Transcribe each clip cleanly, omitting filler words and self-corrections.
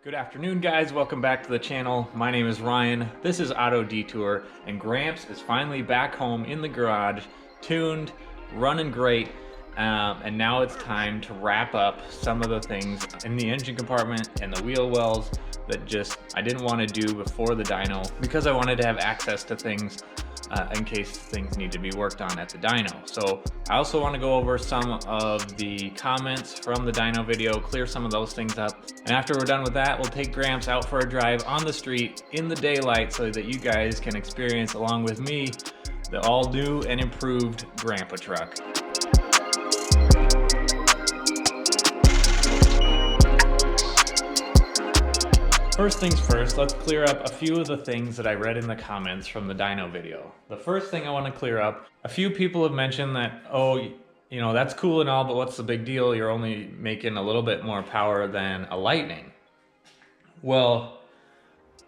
Good afternoon, guys. Welcome back to the channel. My name is Ryan. This is Auto Detour, and Gramps is finally back home in the garage, tuned, running great, and now it's time to wrap up some of the things in the engine compartment and the wheel wells that I didn't want to do before the dyno because I wanted to have access to things in case things need to be worked on at the dyno. So I also want to go over some of the comments from the dyno video, clear some of those things up. And after we're done with that, we'll take Gramps out for a drive on the street in the daylight so that you guys can experience along with me the all new and improved Grandpa truck. First things first, let's clear up a few of the things that I read in the comments from the dyno video. The first thing I want to clear up, a few people have mentioned that, oh, you know, that's cool and all, but what's the big deal? You're only making a little bit more power than a Lightning. Well,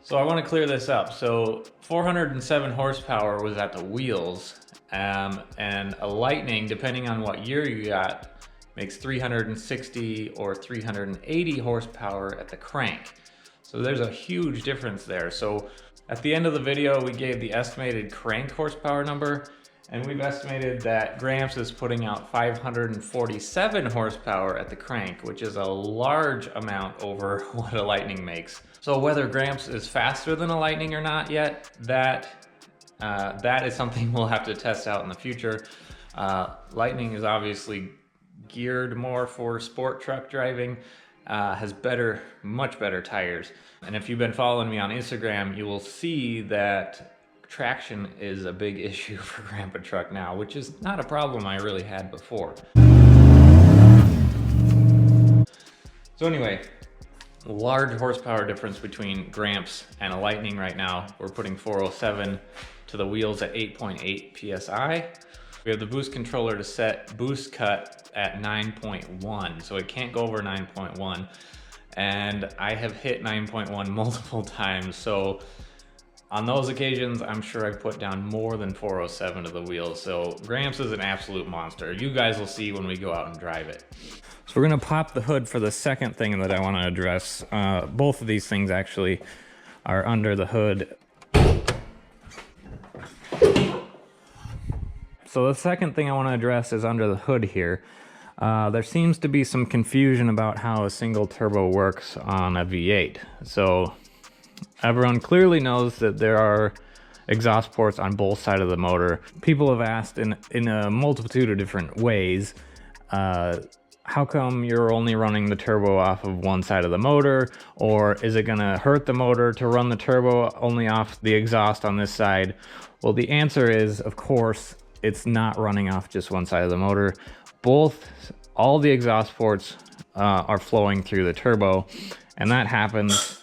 so I want to clear this up. So 407 horsepower was at the wheels, and a Lightning, depending on what year you got, makes 360 or 380 horsepower at the crank. So there's a huge difference there. So at the end of the video, we gave the estimated crank horsepower number, and we've estimated that Gramps is putting out 547 horsepower at the crank, which is a large amount over what a Lightning makes. So whether Gramps is faster than a Lightning or not yet, that is something we'll have to test out in the future. Lightning is obviously geared more for sport truck driving. Has much better tires. And if you've been following me on Instagram, you will see that traction is a big issue for Grandpa truck now, which is not a problem I really had before. So anyway, large horsepower difference between Gramps and a Lightning right now. We're putting 407 to the wheels at 8.8 PSI. We have the boost controller to set boost cut at 9.1, so it can't go over 9.1. And I have hit 9.1 multiple times, so on those occasions, I'm sure I've put down more than 407 to the wheels. So Gramps is an absolute monster. You guys will see when we go out and drive it. So we're gonna pop the hood for the second thing that I wanna address. Both of these things actually are under the hood. So the second thing I want to address is under the hood here. There seems to be some confusion about how a single turbo works on a V8. So everyone clearly knows that there are exhaust ports on both sides of the motor. People have asked in a multitude of different ways, how come you're only running the turbo off of one side of the motor? Or is it gonna hurt the motor to run the turbo only off the exhaust on this side? Well, the answer is, of course, it's not running off just one side of the motor. All the exhaust ports are flowing through the turbo, and that happens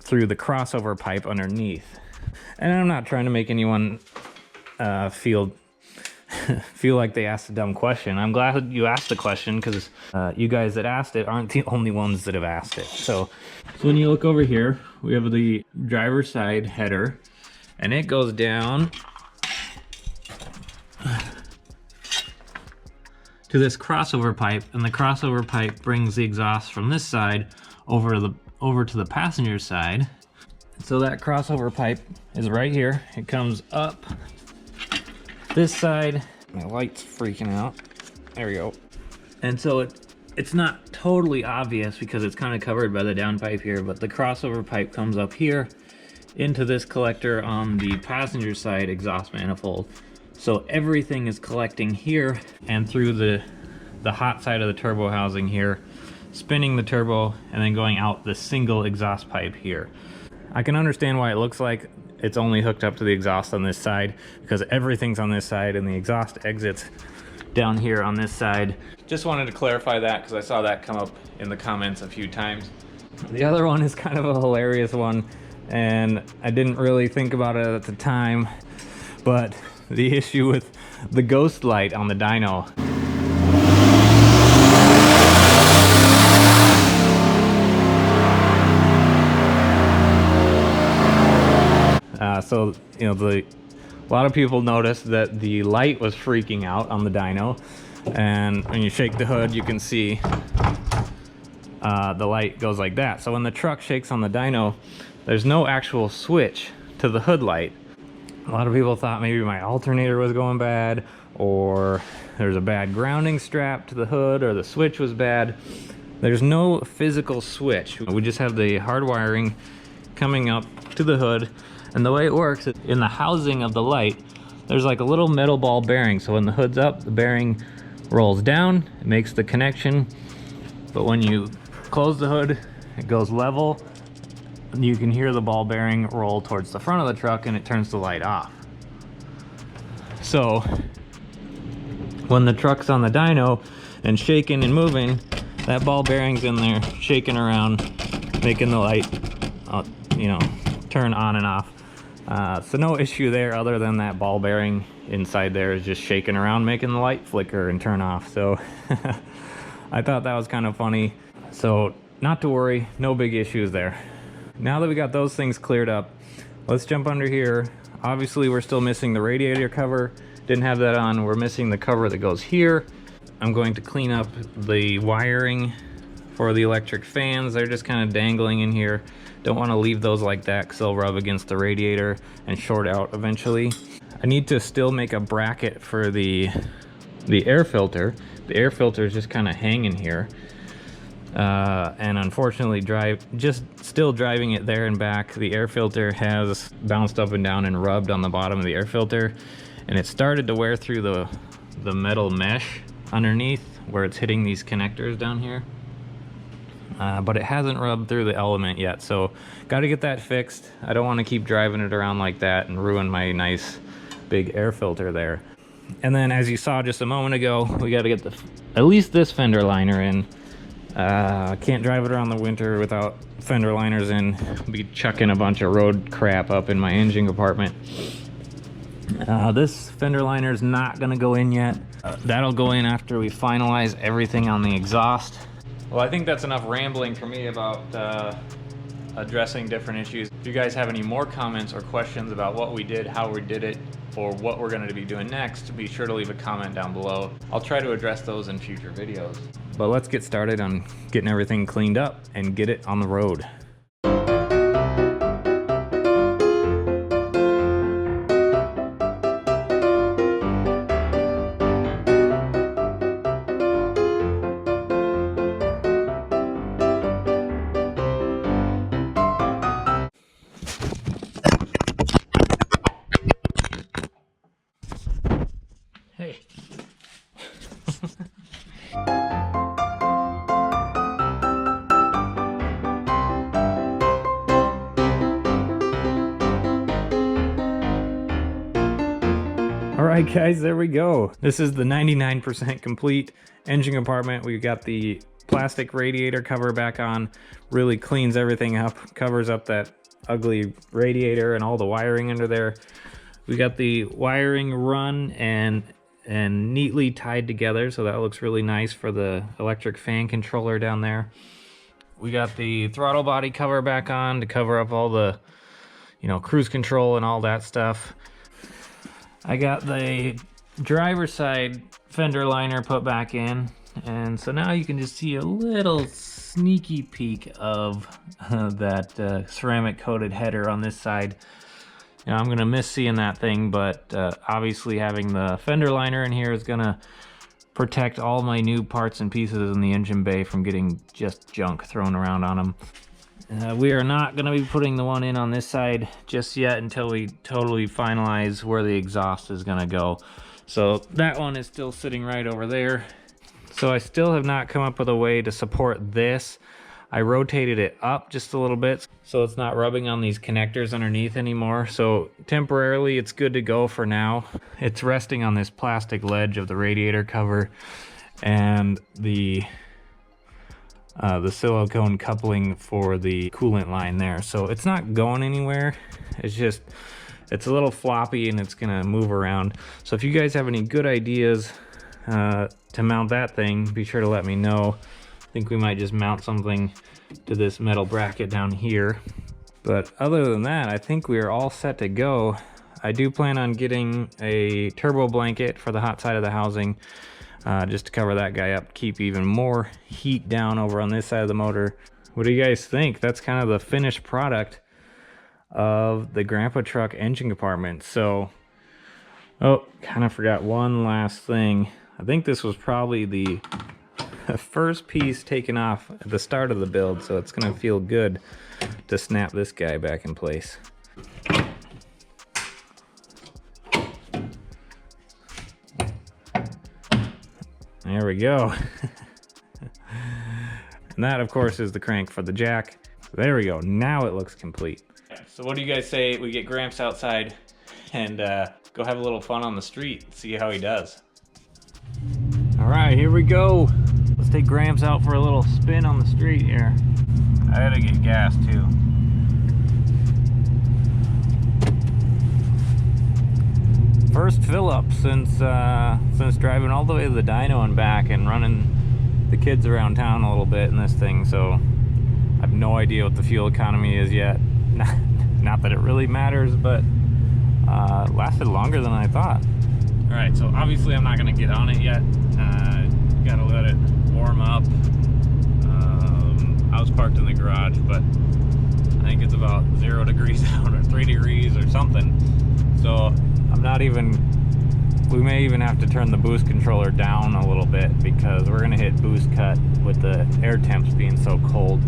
through the crossover pipe underneath. And I'm not trying to make anyone feel like they asked a dumb question. I'm glad you asked the question, because you guys that asked it aren't the only ones that have asked it. So when you look over here, we have the driver's side header, and it goes down to this crossover pipe, and the crossover pipe brings the exhaust from this side over to the passenger side. So that crossover pipe is right here. It comes up this side. My light's freaking out. There we go. And so it's not totally obvious because it's kind of covered by the downpipe here, but the crossover pipe comes up here into this collector on the passenger side exhaust manifold. So everything is collecting here and through the hot side of the turbo housing here, spinning the turbo and then going out the single exhaust pipe here. I can understand why it looks like it's only hooked up to the exhaust on this side, because everything's on this side and the exhaust exits down here on this side. Just wanted to clarify that because I saw that come up in the comments a few times. The other one is kind of a hilarious one, and I didn't really think about it at the time, but the issue with the ghost light on the dyno. So, you know, a lot of people noticed that the light was freaking out on the dyno, and when you shake the hood, you can see the light goes like that. So when the truck shakes on the dyno, there's no actual switch to the hood light. A lot of people thought maybe my alternator was going bad, or there's a bad grounding strap to the hood, or the switch was bad. There's no physical switch. We just have the hard wiring coming up to the hood. And the way it works, in the housing of the light, there's like a little metal ball bearing. So when the hood's up, the bearing rolls down, it makes the connection. But when you close the hood, it goes level. You can hear the ball bearing roll towards the front of the truck, and it turns the light off. So when the truck's on the dyno and shaking and moving, that ball bearing's in there shaking around, making the light turn on and off. So no issue there, other than that ball bearing inside there is just shaking around, making the light flicker and turn off. So I thought that was kind of funny. So not to worry, no big issues there. Now that we got those things cleared up, let's jump under here. Obviously we're still missing the radiator cover. Didn't have that on. We're missing the cover that goes here. I'm going to clean up the wiring for the electric fans. They're just kind of dangling in here. Don't want to leave those like that because they'll rub against the radiator and short out eventually. I need to still make a bracket for the air filter. The air filter is just kind of hanging here. And unfortunately still driving it there and back, the air filter has bounced up and down and rubbed on the bottom of the air filter, and it started to wear through the metal mesh underneath where it's hitting these connectors down here, but it hasn't rubbed through the element yet, so got to get that fixed. I don't want to keep driving it around like that and ruin my nice big air filter there. And then, as you saw just a moment ago, we got to get at least this fender liner in. Can't drive it around the winter without fender liners in. Be chucking a bunch of road crap up in my engine compartment. This fender liner is not going to go in yet. That'll go in after we finalize everything on the exhaust. Well, I think that's enough rambling for me about addressing different issues. If you guys have any more comments or questions about what we did, how we did it, or what we're going to be doing next, be sure to leave a comment down below. I'll try to address those in future videos. But let's get started on getting everything cleaned up and get it on the road. Hey. Alright guys, there we go. This is the 99% complete engine compartment. We got the plastic radiator cover back on. Really cleans everything up, covers up that ugly radiator and all the wiring under there. We got the wiring run and neatly tied together, so that looks really nice for the electric fan controller down there. We got the throttle body cover back on to cover up all the, cruise control and all that stuff. I got the driver's side fender liner put back in, and so now you can just see a little sneaky peek of that ceramic coated header on this side. I'm gonna miss seeing that thing, but obviously having the fender liner in here is gonna protect all my new parts and pieces in the engine bay from getting just junk thrown around on them. We are not gonna be putting the one in on this side just yet until we totally finalize where the exhaust is gonna go. So that one is still sitting right over there. So I still have not come up with a way to support this. I rotated it up just a little bit so it's not rubbing on these connectors underneath anymore. So temporarily it's good to go for now. It's resting on this plastic ledge of the radiator cover and the silicone coupling for the coolant line there. So it's not going anywhere. It's a little floppy and it's gonna move around. So if you guys have any good ideas to mount that thing, be sure to let me know. I think we might just mount something to this metal bracket down here. But other than that, I think we are all set to go. I do plan on getting a turbo blanket for the hot side of the housing. just to cover that guy up, keep even more heat down over on this side of the motor. What do you guys think? That's kind of the finished product of the Grandpa truck engine compartment. So, oh, kind of forgot one last thing. I think this was probably the first piece taken off at the start of the build, so it's gonna feel good to snap this guy back in place. There we go. And that, of course, is the crank for the jack. There we go. Now it looks complete. So what do you guys say we get Gramps outside and go have a little fun on the street, see how he does? All right, here we go. Let's take Gramps out for a little spin on the street here. I gotta get gas too. First fill up since driving all the way to the dyno and back and running the kids around town a little bit in this thing, so I have no idea what the fuel economy is yet. Not that it really matters, but it lasted longer than I thought. All right, so obviously I'm not gonna get on it yet. Gotta let it warm up. I was parked in the garage, but I think it's about 0 degrees out or 3 degrees or something. So I'm not even, we may even have to turn the boost controller down a little bit because we're gonna hit boost cut with the air temps being so cold.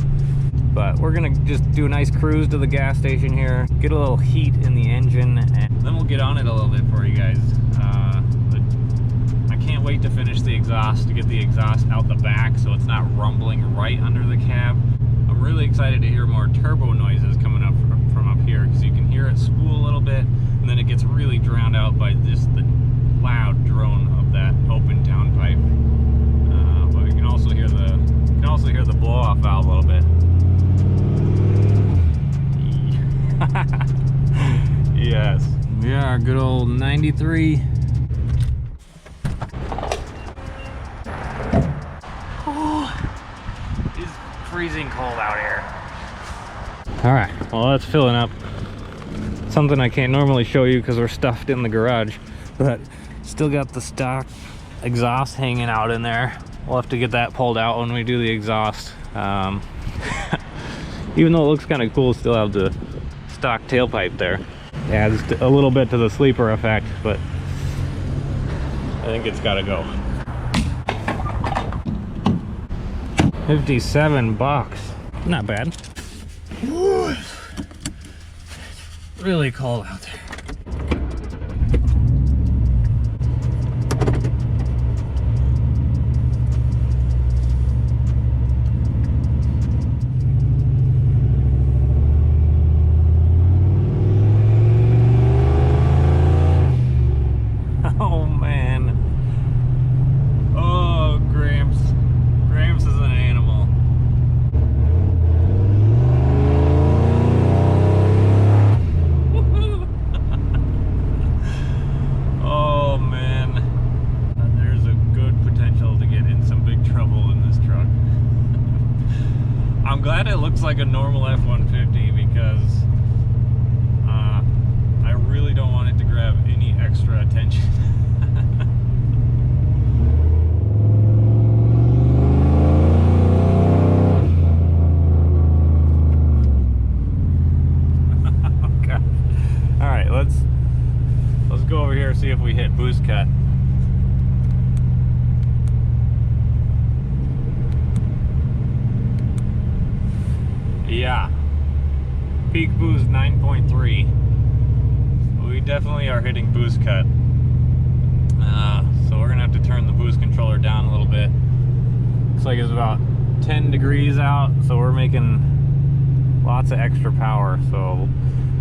But we're gonna just do a nice cruise to the gas station here, get a little heat in the engine, and then we'll get on it a little bit for you guys. I can't wait to finish the exhaust, to get the exhaust out the back so it's not rumbling right under the cab. I'm really excited to hear more turbo noises coming up from up here, because you can hear it spool a little bit, and then it gets really drowned out by just the loud drone of that open downpipe. But you can also hear the blow-off valve a little bit. Yes. Yeah, good old 93. Oh, it's freezing cold out here. All right, well, that's filling up. Something I can't normally show you because we're stuffed in the garage, but still got the stock exhaust hanging out in there. We'll have to get that pulled out when we do the exhaust. Even though it looks kind of cool, still have the stock tailpipe there. Yeah, just a little bit to the sleeper effect, but I think it's gotta go. $57, not bad. Ooh. Really cold out there. Oh man. Oh, Gramps. Gramps is an animal. Oh man. There's a good potential to get in some big trouble in this truck. I'm glad it looks like a normal F150 because I really don't want it to grab any extra attention. Okay. All right, let's go over here and see if we hit boost cut. Yeah, peak boost 9.3. We definitely are hitting boost cut. So we're gonna have to turn the boost controller down a little bit. Looks like it's about 10 degrees out, so we're making lots of extra power. So we'll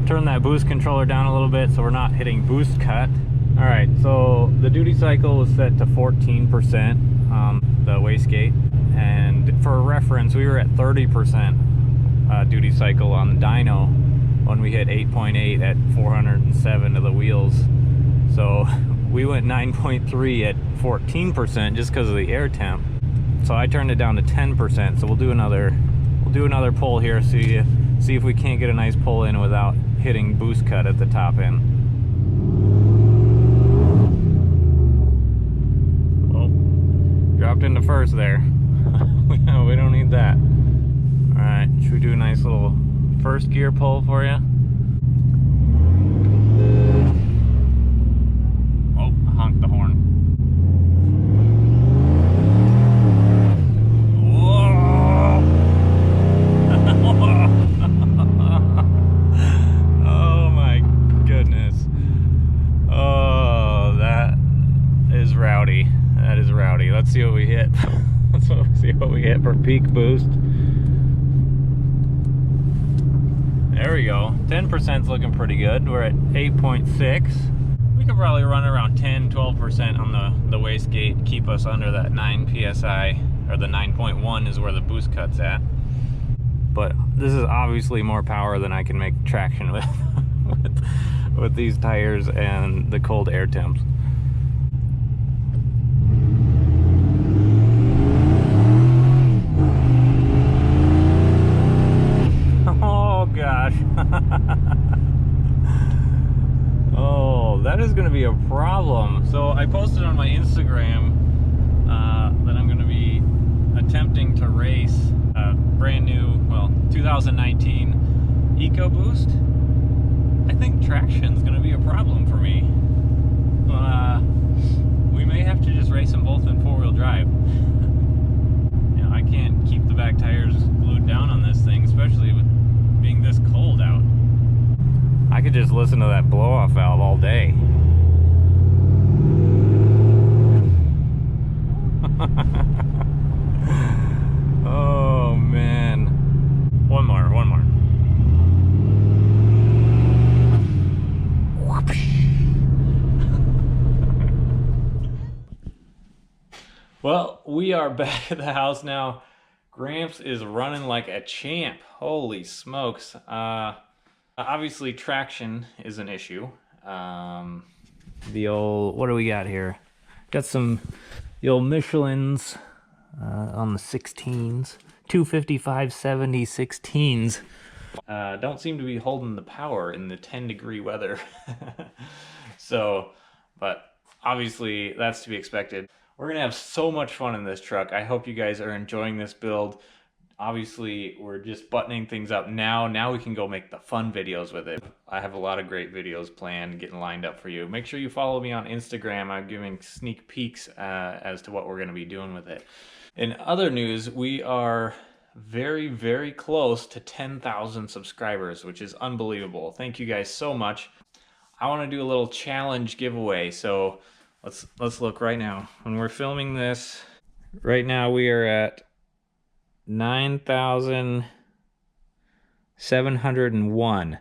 turn that boost controller down a little bit so we're not hitting boost cut. All right, so the duty cycle was set to 14% on the wastegate, and for reference, we were at 30% duty cycle on the dyno when we hit 8.8 at 407 to the wheels. So we went 9.3 at 14% just because of the air temp. So I turned it down to 10%. So we'll do another pull here, see if we can't get a nice pull in without hitting boost cut at the top end. Oh, dropped into first there. We don't need that. All right, should we do a nice little first gear pull for you? Oh, I honked the horn. Whoa! Oh my goodness. Oh, that is rowdy. That is rowdy. Let's see what we hit. Let's see what we hit for peak boost. There we go. 10%'s looking pretty good. We're at 8.6. We could probably run around 10-12% on the wastegate, keep us under that 9 psi, or the 9.1 is where the boost cut's at. But this is obviously more power than I can make traction with with these tires and the cold air temps. Oh gosh. Oh, that is going to be a problem. So I posted on my Instagram that I'm going to be attempting to race a brand new, well, 2019 EcoBoost. I think traction's going to be a problem for me. We may have to just race them both in four-wheel drive. You know, I can't keep the back tires glued down on this thing, especially with being this cold out. I could just listen to that blow-off valve all day. Oh man. One more. Well, we are back at the house now. Gramps is running like a champ. Holy smokes. Obviously traction is an issue. The old, what do we got here? Got the old Michelins on the 16s. 255 70 16s. Don't seem to be holding the power in the 10-degree weather. So, but obviously that's to be expected. We're gonna have so much fun in this truck. I hope you guys are enjoying this build. Obviously, we're just buttoning things up now. Now we can go make the fun videos with it. I have a lot of great videos planned, getting lined up for you. Make sure you follow me on Instagram. I'm giving sneak peeks as to what we're gonna be doing with it. In other news, we are very, very close to 10,000 subscribers, which is unbelievable. Thank you guys so much. I wanna do a little challenge giveaway, so let's look right now. When we're filming this, right now we are at 9,701.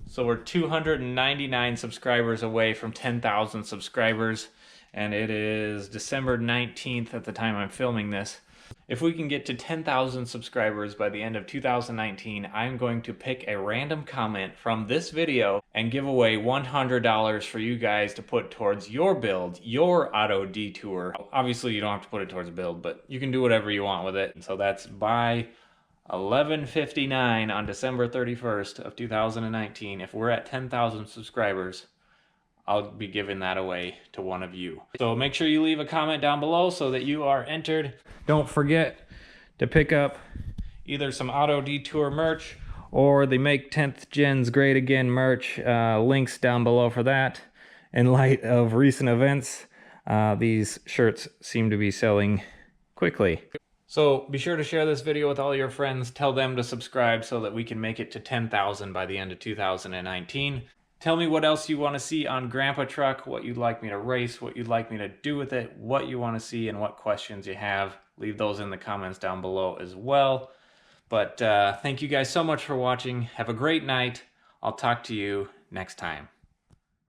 So we're 299 subscribers away from 10,000 subscribers, and it is December 19th at the time I'm filming this. If we can get to 10,000 subscribers by the end of 2019, I'm going to pick a random comment from this video and give away $100 for you guys to put towards your build, your auto detour. Obviously, you don't have to put it towards a build, but you can do whatever you want with it. So that's by 11:59 on December 31st of 2019. If we're at 10,000 subscribers, I'll be giving that away to one of you. So make sure you leave a comment down below so that you are entered. Don't forget to pick up either some Auto Detour merch or the Make 10th Gens Great Again merch. Links down below for that. In light of recent events, these shirts seem to be selling quickly. So be sure to share this video with all your friends. Tell them to subscribe so that we can make it to 10,000 by the end of 2019. Tell me what else you want to see on Grandpa Truck, what you'd like me to race, what you'd like me to do with it, what you want to see, and what questions you have. Leave those in the comments down below as well. But thank you guys so much for watching. Have a great night. I'll talk to you next time.